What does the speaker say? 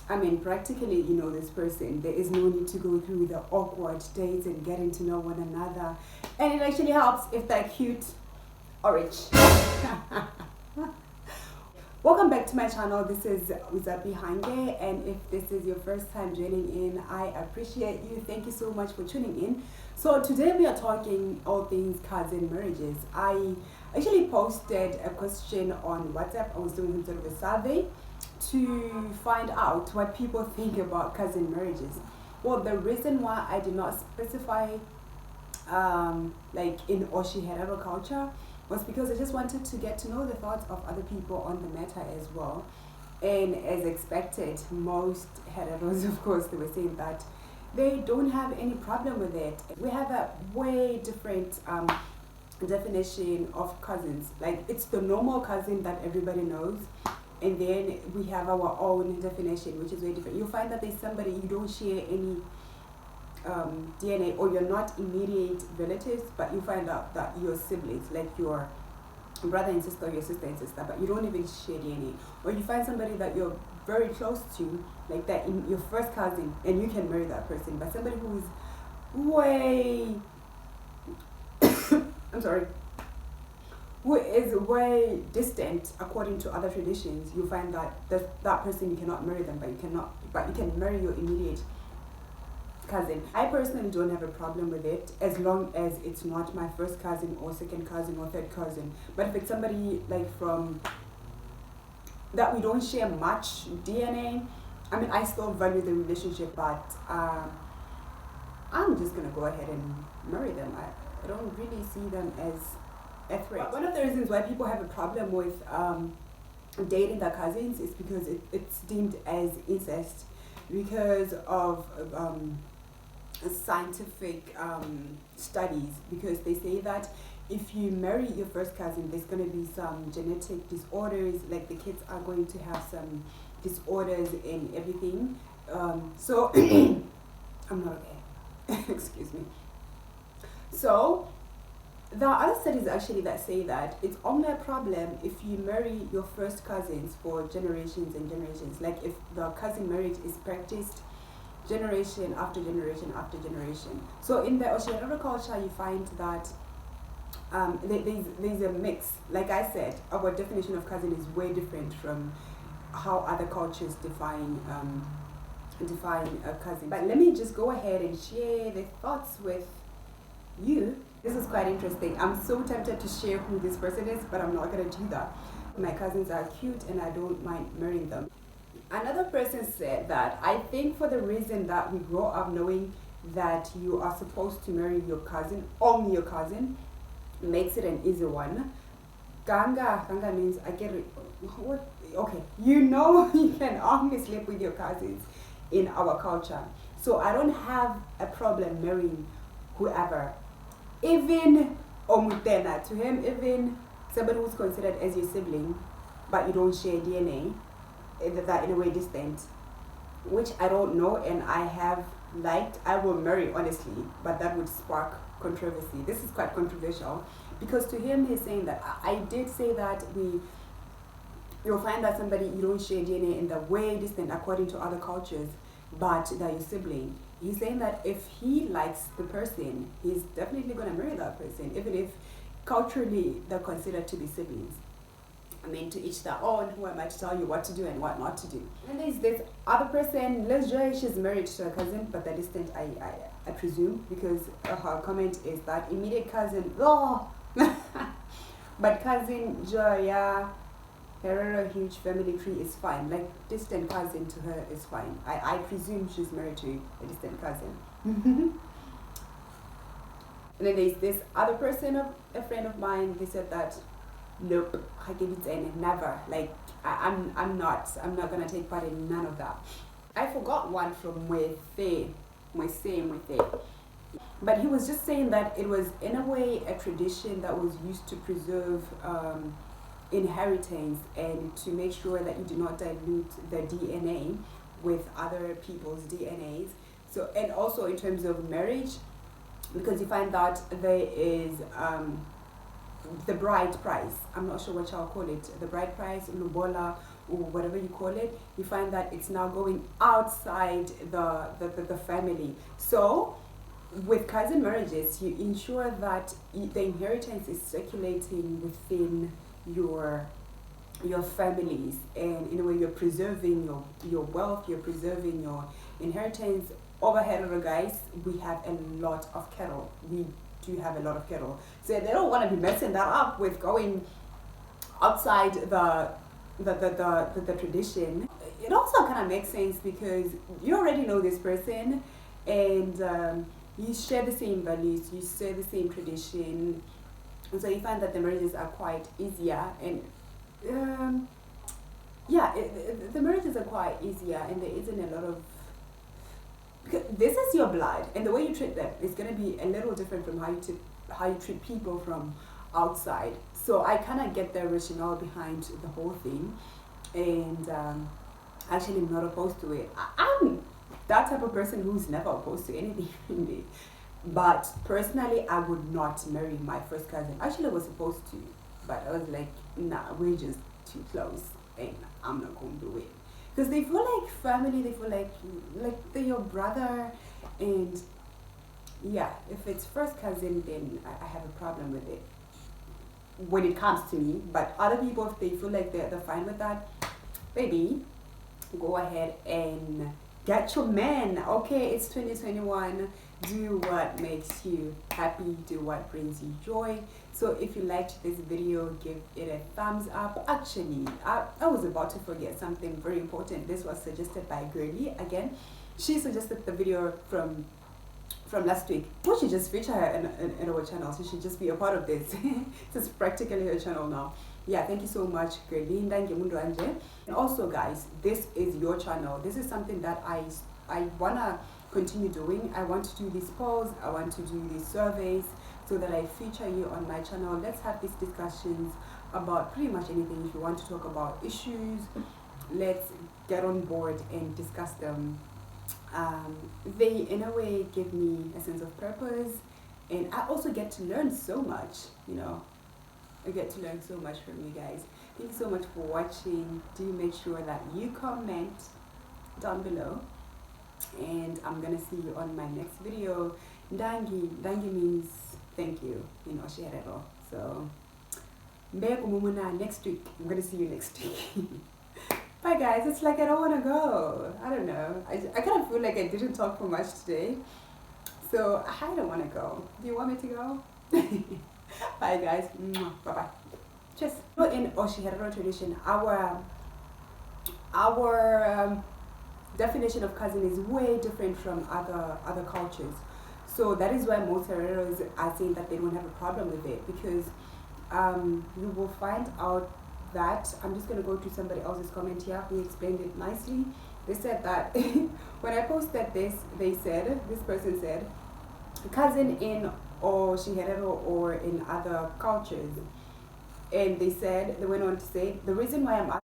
I mean, practically, you know this person. There is no need to go through the awkward dates and getting to know one another. And it actually helps if they're cute or rich. Welcome back to my channel. This is Uza Behind There, and if this is your first time joining in, I appreciate you. Thank you so much for tuning in. So today we are talking all things cousin marriages. I actually posted a question on WhatsApp. I was doing some sort of a survey to find out what people think about cousin marriages. Well, the reason why I did not specify like in Otjiherero culture was because I just wanted to get to know the thoughts of other people on the matter as well. And as expected, most heteros, of course, they were saying that they don't have any problem with it. We have a way different definition of cousins. Like, it's the normal cousin that everybody knows, and then we have our own definition, which is very different. You'll find that there's somebody you don't share any DNA, or you're not immediate relatives, but you find out that you're siblings, like your brother and sister, or your sister and sister, but you don't even share DNA. Or you find somebody that you're very close to, like that in your first cousin, and you can marry that person. But somebody who is way I'm sorry, who is way distant according to other traditions, you find that that person, you cannot marry them, but you can marry your immediate cousin. I personally don't have a problem with it as long as it's not my first cousin or second cousin or third cousin. But if it's somebody like from that we don't share much DNA, I mean, I still value the relationship, but I'm just gonna go ahead and marry them. I don't really see them as a threat. One of the reasons why people have a problem with dating their cousins is because it's deemed as incest because of scientific studies, because they say that if you marry your first cousin, there's going to be some genetic disorders, like the kids are going to have some disorders in everything. So I'm not okay. Excuse me. So there are other studies actually that say that it's only a problem if you marry your first cousins for generations and generations. Like if the cousin marriage is practiced generation after generation after generation. So in the Otjiherero culture, you find that there's a mix. Like I said, our definition of cousin is way different from how other cultures define a cousin. But let me just go ahead and share the thoughts with you. This is quite interesting. I'm so tempted to share who this person is, but I'm not going to do that. My cousins are cute and I don't mind marrying them. Another person said that I think for the reason that we grow up knowing that you are supposed to marry your cousin, only your cousin, makes it an easy one. Ganga means I get it. What? Okay, you know you can only sleep with your cousins in our culture. So I don't have a problem marrying whoever. Even Omutena, to him, even somebody who's considered as your sibling, but you don't share DNA, that in a way distant, which I don't know and I have liked, I will marry honestly, but that would spark controversy. This is quite controversial because to him, he's saying that I did say that you'll find that somebody you don't share DNA in the way distant according to other cultures, but they're your sibling. He's saying that if he likes the person, he's definitely going to marry that person, even if culturally they're considered to be siblings. I mean, to each their own. Who am I to tell you what to do and what not to do? And there's this other person, let's say she's married to a cousin, but they're distant, I presume, because her comment is that immediate cousin, oh, but cousin Joya Herrera huge family tree is fine. Like distant cousin to her is fine. I presume she's married to a distant cousin. And then there's this other person, a friend of mine, they said that nope, I give it any, never. Like I'm not gonna take part in none of that. I forgot one from Mwese, but he was just saying that it was in a way a tradition that was used to preserve inheritance and to make sure that you do not dilute the DNA with other people's DNAs. So, and also in terms of marriage, because you find that there is the bride price. I'm not sure what y'all call it. The bride price, Lubola, or whatever you call it, you find that it's now going outside the family. So with cousin marriages, you ensure that the inheritance is circulating within your families, and in a way you're preserving your wealth, you're preserving your inheritance. Over here, guys, we have a lot of cattle. We do have a lot of cattle, so they don't want to be messing that up with going outside the tradition. It also kind of makes sense because you already know this person, and you share the same values, you share the same tradition, and so you find that the marriages are quite easier. And the marriages are quite easier, and there isn't a lot of, because this is your blood, and the way you treat them is going to be a little different from how you treat people from outside. So I kind of get the rationale behind the whole thing, and actually I'm not opposed to it. I'm that type of person who's never opposed to anything really. But personally, I would not marry my first cousin. Actually, I was supposed to, but I was like, nah, we're just too close, and I'm not going to do it. Because they feel like family, they feel like they're your brother, and yeah, if it's first cousin, then I have a problem with it when it comes to me. But other people, if they feel like they're fine with that, baby, go ahead and get your man. Okay, it's 2021. Do what makes you happy, do what brings you joy. So if you liked this video, give it a thumbs up. Actually, I was about to forget something very important. This was suggested by Girly again. She suggested the video from last week. We should just feature her in our channel. She should just be a part of this. This is practically her channel now. Yeah, thank you so much, Girly. And also, guys, this is your channel. This is something that I wanna continue doing. I want to do these polls, I want to do these surveys, so that I feature you on my channel. Let's have these discussions about pretty much anything. If you want to talk about issues, let's get on board and discuss them. They in a way give me a sense of purpose, and I also get to learn so much, you know. I get to learn so much from you guys. Thank you so much for watching. Do make sure that you comment down below, and I'm gonna see you on my next video. Dangi means thank you in Otjiherero. So next week. I'm gonna see you next week. Bye guys. It's like I don't want to go. I don't know. I kind of feel like I didn't talk for much today, so I don't want to go. Do you want me to go? Bye guys. Bye bye. Cheers. In Otjiherero tradition, our definition of cousin is way different from other cultures. So that is why most Hereros are saying that they don't have a problem with it, because you will find out that, I'm just going to go to somebody else's comment here who explained it nicely. They said that when I posted this, this person said, cousin in Otjiherero or in other cultures. And they went on to say, the reason why I'm